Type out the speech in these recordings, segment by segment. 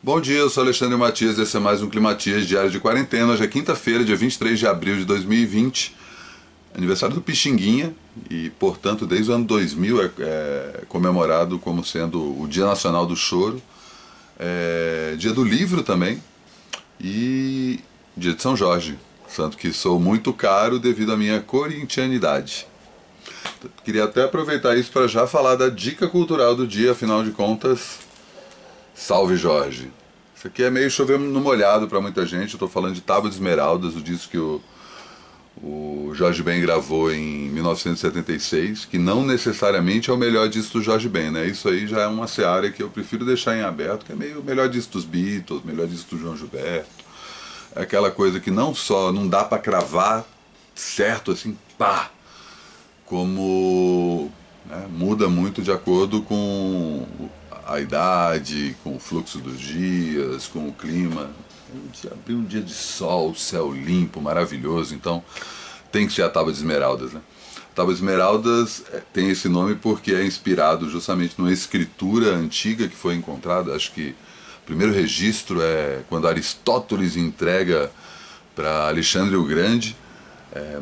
Bom dia, eu sou Alexandre Matias, esse é mais um Climatias Diário de Quarentena. Hoje é quinta-feira, dia 23 de abril de 2020, aniversário do Pixinguinha, e, portanto, desde o ano 2000 é comemorado como sendo o Dia Nacional do Choro, Dia do Livro também, e Dia de São Jorge, santo que sou muito caro devido à minha corintianidade. Queria até aproveitar isso para já falar da dica cultural do dia, afinal de contas, salve Jorge! Isso aqui é meio chover no molhado para muita gente. Eu estou falando de Tábua de Esmeraldas, o disco que o Jorge Ben gravou em 1976, que não necessariamente é o melhor disco do Jorge Ben, né? Isso aí já é uma seara que eu prefiro deixar em aberto, que é meio o melhor disco dos Beatles, o melhor disco do João Gilberto. É aquela coisa que não só não dá para cravar certo assim, pá, como muda muito de acordo com a idade, com o fluxo dos dias, com o clima. Abriu um dia de sol, céu limpo, maravilhoso, então tem que ser a Tábua de Esmeraldas, né? A Tábua de Esmeraldas tem esse nome porque é inspirado justamente numa escritura antiga que foi encontrada. Acho que o primeiro registro é quando Aristóteles entrega para Alexandre o Grande,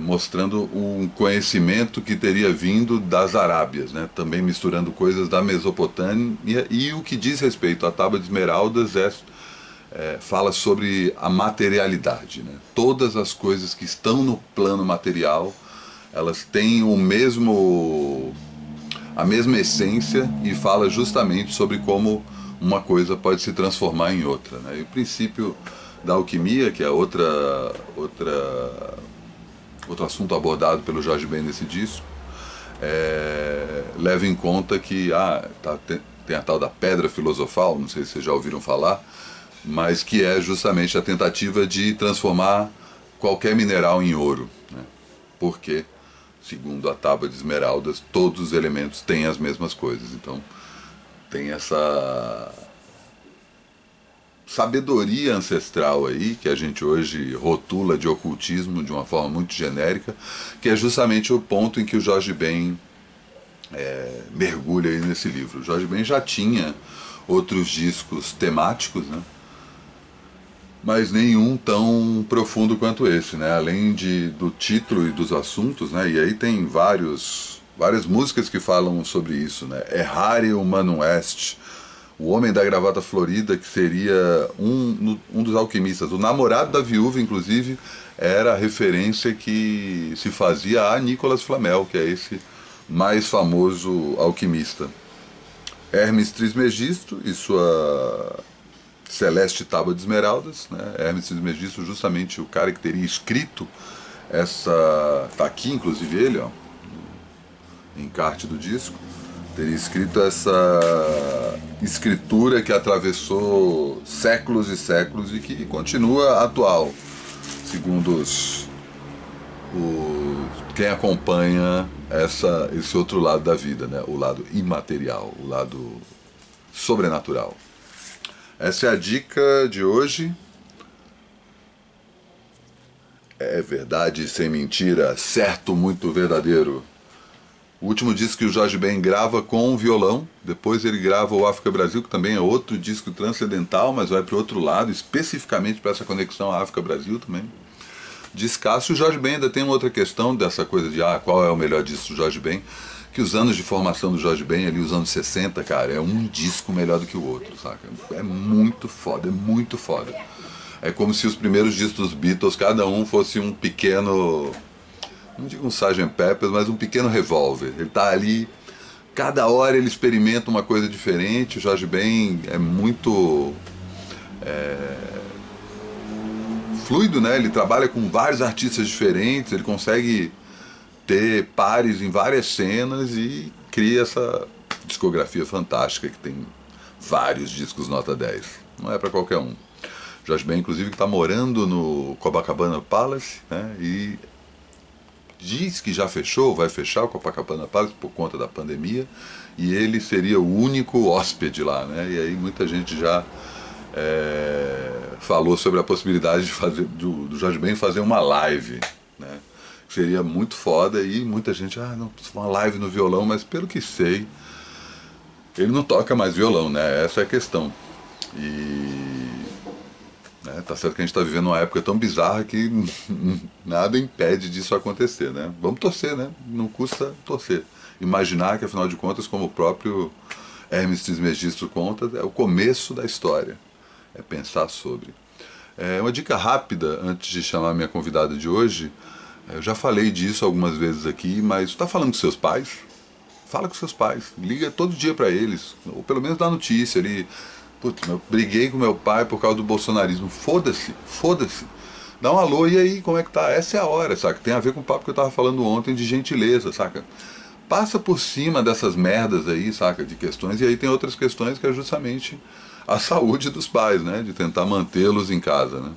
mostrando um conhecimento que teria vindo das Arábias, né? Também misturando coisas da Mesopotâmia, e o que diz respeito à Tábua de Esmeraldas fala sobre a materialidade, né? Todas as coisas que estão no plano material, elas têm a mesma essência, e fala justamente sobre como uma coisa pode se transformar em outra, né? E o princípio da alquimia, que é outro assunto abordado pelo Jorge Ben nesse disco, leva em conta que tem a tal da pedra filosofal, não sei se vocês já ouviram falar, mas que é justamente a tentativa de transformar qualquer mineral em ouro, né? Porque, segundo a Tábua de Esmeraldas, todos os elementos têm as mesmas coisas. Então tem essa sabedoria ancestral aí, que a gente hoje rotula de ocultismo de uma forma muito genérica, que é justamente o ponto em que o Jorge Ben mergulha aí nesse livro. O Jorge Ben já tinha outros discos temáticos, né? Mas nenhum tão profundo quanto esse, né? Além do título e dos assuntos, né? E aí tem várias músicas que falam sobre isso, né? Errare Humanum Est, o homem da gravata florida, que seria um dos alquimistas. O namorado da viúva, inclusive, era a referência que se fazia a Nicolas Flamel, que é esse mais famoso alquimista. Hermes Trismegisto e sua Celeste Tábua de Esmeraldas, né? Hermes Trismegisto, justamente o cara que teria escrito essa... Tá aqui, inclusive, ele, ó, encarte do disco. Teria escrito essa escritura que atravessou séculos e séculos e que continua atual, segundo quem acompanha esse outro lado da vida, né? O lado imaterial, o lado sobrenatural. Essa é a dica de hoje. É verdade sem mentira, certo, muito verdadeiro. O último disco que o Jorge Ben grava com violão, depois ele grava o África Brasil, que também é outro disco transcendental, mas vai para o outro lado, especificamente para essa conexão África Brasil também. Descasso. O Jorge Ben ainda tem uma outra questão dessa coisa de qual é o melhor disco do Jorge Ben, que os anos de formação do Jorge Ben, ali os anos 60, cara, é um disco melhor do que o outro, saca? É muito foda, é muito foda. É como se os primeiros discos dos Beatles, cada um fosse um pequeno, não digo um Sgt. Pepper, mas um pequeno revólver. Ele tá ali, cada hora ele experimenta uma coisa diferente. O Jorge Ben é muito fluido, né? Ele trabalha com vários artistas diferentes, ele consegue ter pares em várias cenas e cria essa discografia fantástica que tem vários discos nota 10. Não é para qualquer um. Jorge Ben, inclusive, que está morando no Copacabana Palace, né? E diz que já fechou, vai fechar o Copacabana Palace por conta da pandemia, e ele seria o único hóspede lá, né? E aí muita gente já falou sobre a possibilidade de fazer do Jorge Ben fazer uma live, né? Seria muito foda, e muita gente, não, uma live no violão, mas pelo que sei, ele não toca mais violão, né? Essa é a questão. E tá certo que a gente está vivendo uma época tão bizarra que nada impede disso acontecer, né? Vamos torcer, né? Não custa torcer. Imaginar que, afinal de contas, como o próprio Hermes Trismegisto conta, é o começo da história. É pensar sobre. Uma dica rápida, antes de chamar a minha convidada de hoje. Eu já falei disso algumas vezes aqui, mas está falando com seus pais? Fala com seus pais, liga todo dia para eles, ou pelo menos dá notícia ali. Putz, eu briguei com meu pai por causa do bolsonarismo. Foda-se, foda-se. Dá um alô, e aí, como é que tá? Essa é a hora, saca? Tem a ver com o papo que eu tava falando ontem de gentileza, saca? Passa por cima dessas merdas aí, saca? De questões, e aí tem outras questões que é justamente a saúde dos pais, né? De tentar mantê-los em casa, né?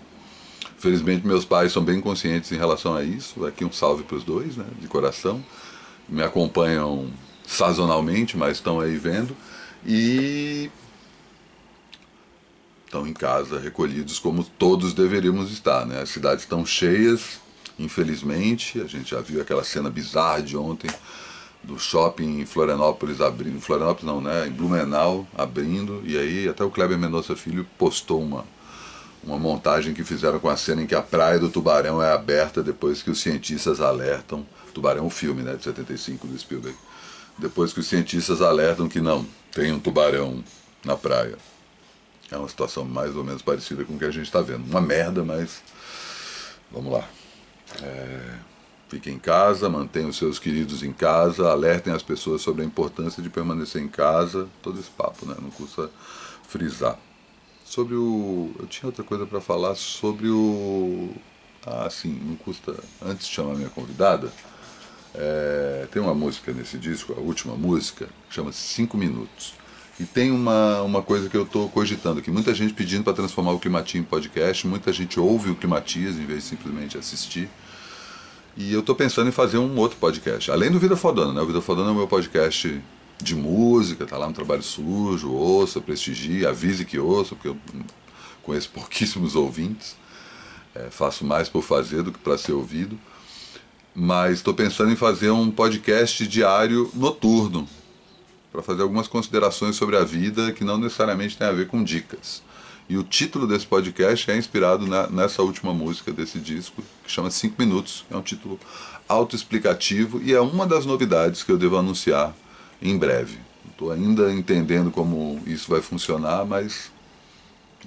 Felizmente meus pais são bem conscientes em relação a isso. Aqui um salve para os dois, né? De coração. Me acompanham sazonalmente, mas estão aí vendo. E estão em casa, recolhidos como todos deveríamos estar, né? As cidades estão cheias, infelizmente. A gente já viu aquela cena bizarra de ontem do shopping em Florianópolis abrindo. Florianópolis não, né? Em Blumenau abrindo. E aí até o Kleber Mendonça Filho postou uma montagem que fizeram com a cena em que a praia do Tubarão é aberta depois que os cientistas alertam. Tubarão é um filme, né, de 75 do Spielberg. Depois que os cientistas alertam que não, tem um tubarão na praia. É uma situação mais ou menos parecida com o que a gente está vendo. Uma merda, mas vamos lá. Fiquem em casa, mantenham os seus queridos em casa, alertem as pessoas sobre a importância de permanecer em casa. Todo esse papo, né? Não custa frisar. Sobre o... Eu tinha outra coisa para falar sobre o... Ah, sim, não custa... Antes de chamar a minha convidada, tem uma música nesse disco, a última música, que chama 5 Minutos. E tem uma coisa que eu estou cogitando aqui. Muita gente pedindo para transformar o Climatia em podcast, muita gente ouve o Climatias em vez de simplesmente assistir. E eu estou pensando em fazer um outro podcast, além do Vida Fodona, né? O Vida Fodona é o meu podcast de música, tá lá no Trabalho Sujo, ouça, prestigie, avise que ouça, porque eu conheço pouquíssimos ouvintes, faço mais por fazer do que para ser ouvido, mas estou pensando em fazer um podcast diário noturno, para fazer algumas considerações sobre a vida que não necessariamente tem a ver com dicas. E o título desse podcast é inspirado nessa última música desse disco, que chama 5 Minutos. É um título autoexplicativo e é uma das novidades que eu devo anunciar em breve. Estou ainda entendendo como isso vai funcionar, mas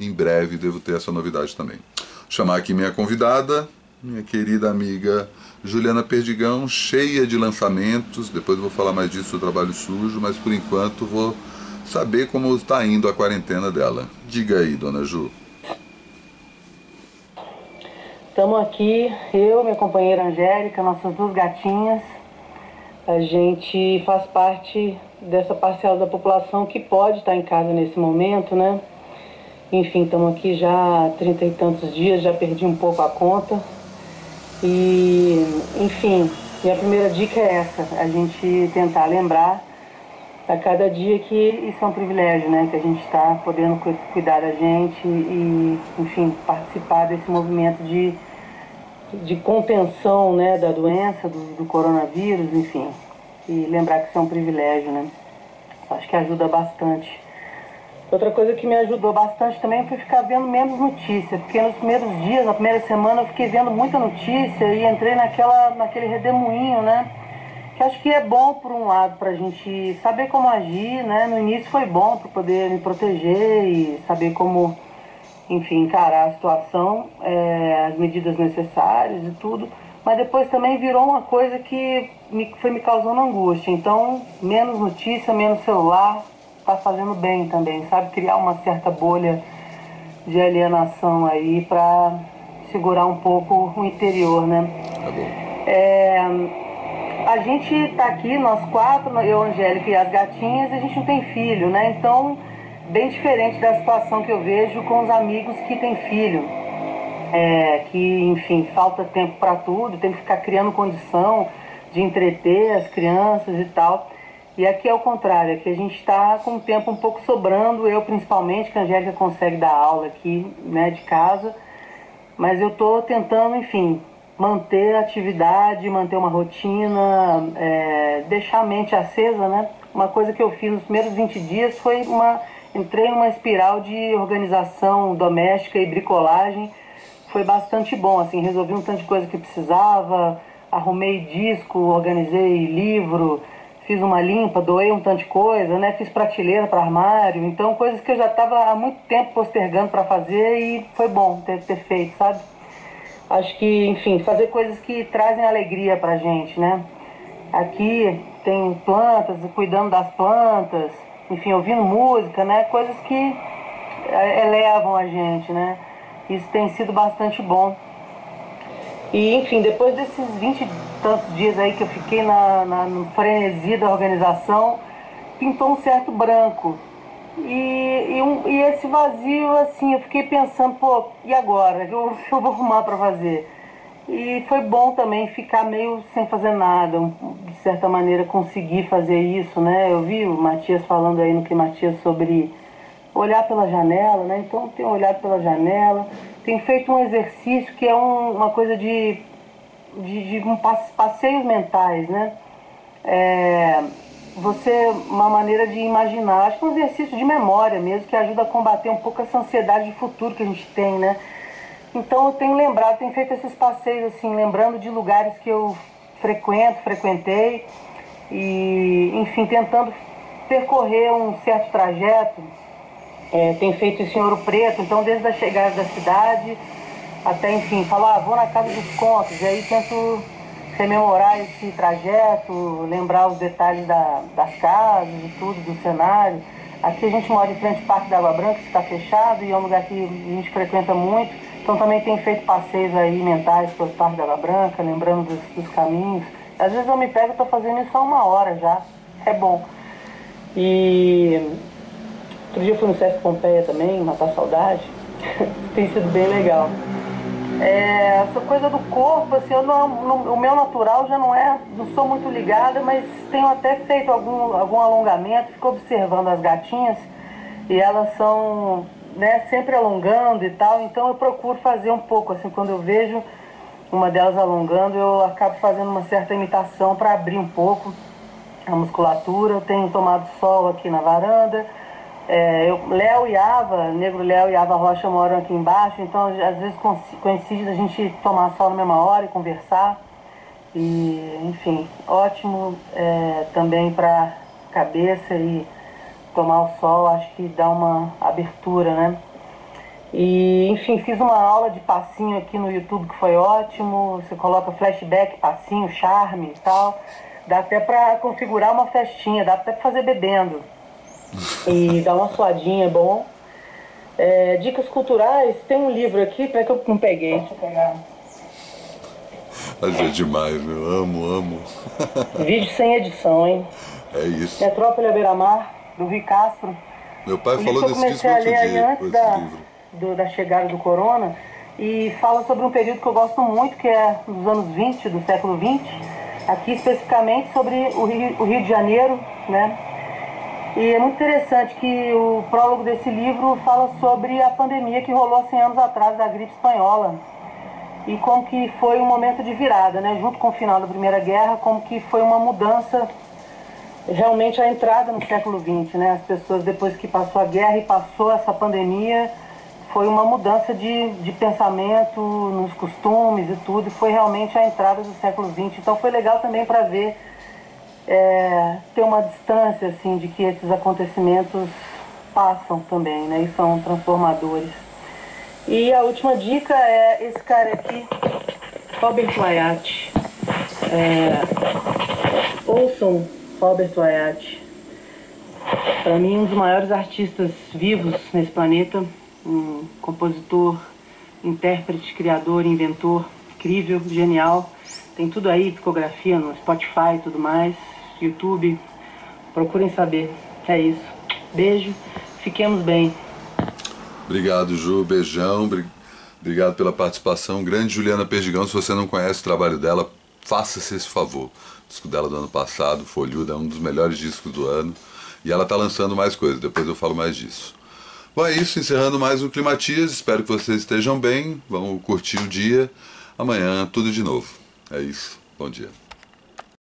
em breve devo ter essa novidade também. Vou chamar aqui minha convidada, minha querida amiga Juliana Perdigão, cheia de lançamentos. Depois eu vou falar mais disso do Trabalho Sujo, mas por enquanto vou saber como está indo a quarentena dela. Diga aí, dona Ju. Estamos aqui, eu, minha companheira Angélica, nossas duas gatinhas. A gente faz parte dessa parcela da população que pode estar em casa nesse momento, né? Enfim, estamos aqui já há 30 e tantos dias, já perdi um pouco a conta. E, enfim, minha primeira dica é essa, a gente tentar lembrar a cada dia que isso é um privilégio, né? Que a gente está podendo cuidar da gente e, enfim, participar desse movimento de contenção, né, da doença, do coronavírus, enfim. E lembrar que isso é um privilégio, né? Acho que ajuda bastante. Outra coisa que me ajudou bastante também foi ficar vendo menos notícia, porque nos primeiros dias, na primeira semana, eu fiquei vendo muita notícia e entrei naquele redemoinho, né? Que acho que é bom, por um lado, para a gente saber como agir, né? No início foi bom para poder me proteger e saber como, enfim, encarar a situação, as medidas necessárias e tudo. Mas depois também virou uma coisa que foi me causando angústia. Então, menos notícia, menos celular, tá fazendo bem também, sabe? Criar uma certa bolha de alienação aí para segurar um pouco o interior, né? Tá bom. A gente tá aqui, nós quatro, eu, Angélica e as gatinhas, e a gente não tem filho, né? Então, bem diferente da situação que eu vejo com os amigos que têm filho. Que, enfim, falta tempo para tudo, tem que ficar criando condição de entreter as crianças e tal. E aqui é o contrário, aqui a gente está com o tempo um pouco sobrando, eu principalmente, que a Angélica consegue dar aula aqui, né, de casa. Mas eu estou tentando, enfim, manter a atividade, manter uma rotina, deixar a mente acesa, né? Uma coisa que eu fiz nos primeiros 20 dias foi uma entrei numa espiral de organização doméstica e bricolagem. Foi bastante bom, assim, resolvi um tanto de coisa que precisava, arrumei disco, organizei livro, fiz uma limpa, doei um tanto de coisa, né? Fiz prateleira para armário, então coisas que eu já estava há muito tempo postergando para fazer e foi bom ter feito, sabe? Acho que, enfim, fazer coisas que trazem alegria pra gente, né? Aqui tem plantas, cuidando das plantas, enfim, ouvindo música, né? Coisas que elevam a gente, né? Isso tem sido bastante bom. E, enfim, depois desses 20 e tantos dias aí que eu fiquei no frenesi da organização, pintou um certo branco. E esse vazio, assim, eu fiquei pensando, pô, e agora? O que eu vou arrumar pra fazer? E foi bom também ficar meio sem fazer nada, de certa maneira conseguir fazer isso, né? Eu vi o Matias falando aí no que Matias sobre olhar pela janela, né? Então tenho olhado pela janela, tenho feito um exercício que é uma coisa de passeios mentais, né? Uma maneira de imaginar, acho que é um exercício de memória mesmo, que ajuda a combater um pouco essa ansiedade de futuro que a gente tem, né? Então eu tenho feito esses passeios assim, lembrando de lugares que eu frequentei e, enfim, tentando percorrer um certo trajeto. Tenho feito isso em Ouro Preto, então desde a chegada da cidade até, enfim, falar, vou na Casa dos Contos, e aí tento rememorar esse trajeto, lembrar os detalhes das casas e tudo, do cenário. Aqui a gente mora em frente ao Parque da Água Branca, que está fechado, e é um lugar que a gente frequenta muito. Então também tem feito passeios aí mentais pelo Parque da Água Branca, lembrando dos caminhos. Às vezes eu me pego e estou fazendo isso há 1 hora já. É bom. E outro dia eu fui no Sesc Pompeia também, matar saudade. Tem sido bem legal. Essa coisa do corpo, assim, o meu natural já não sou muito ligada, mas tenho até feito algum alongamento, fico observando as gatinhas e elas são, né, sempre alongando e tal, então eu procuro fazer um pouco, assim, quando eu vejo uma delas alongando, eu acabo fazendo uma certa imitação para abrir um pouco a musculatura. Eu tenho tomado sol aqui na varanda. Léo e Ava, Negro Léo e Ava Rocha moram aqui embaixo, então às vezes coincide a gente tomar sol na mesma hora e conversar. E, enfim, ótimo também para cabeça e tomar o sol, acho que dá uma abertura, né? E, enfim, fiz uma aula de passinho aqui no YouTube que foi ótimo. Você coloca flashback, passinho, charme e tal. Dá até para configurar uma festinha, dá até para fazer bebendo. E dá uma suadinha, é bom. Dicas culturais, tem um livro aqui, peraí que eu não peguei. Deixa eu pegar. Mas é demais, meu. Amo. Vídeo sem edição, hein? É isso. Metrópole à beira-mar, do Rui Castro. Meu pai falou Eu desse disco comecei a outro ler aí dia, antes esse livro. da chegada do corona, e fala sobre um período que eu gosto muito, que é dos anos 20, do século 20, aqui especificamente sobre o Rio de Janeiro, né? E é muito interessante que o prólogo desse livro fala sobre a pandemia que rolou há 100 anos atrás, da gripe espanhola, e como que foi um momento de virada, né? Junto com o final da Primeira Guerra, como que foi uma mudança, realmente a entrada no século XX, né? As pessoas, depois que passou a guerra e passou essa pandemia, foi uma mudança de pensamento nos costumes e tudo, e foi realmente a entrada do século XX. Então foi legal também para ver, ter uma distância, assim, de que esses acontecimentos passam também, né? E são transformadores. E a última dica é esse cara aqui, Robert Wyatt. Ouçam Robert Wyatt. Para mim, um dos maiores artistas vivos nesse planeta, um compositor, intérprete, criador, inventor, incrível, genial. Tem tudo aí, discografia no Spotify e tudo mais, YouTube. Procurem saber. É isso. Beijo, fiquemos bem. Obrigado, Ju. Beijão. Obrigado pela participação. Grande Juliana Perdigão. Se você não conhece o trabalho dela, faça-se esse favor. O disco dela do ano passado, Folhuda, é um dos melhores discos do ano. E ela está lançando mais coisas. Depois eu falo mais disso. Bom, é isso. Encerrando mais um Climatias. Espero que vocês estejam bem. Vamos curtir o dia. Amanhã, tudo de novo. É isso. Bom dia.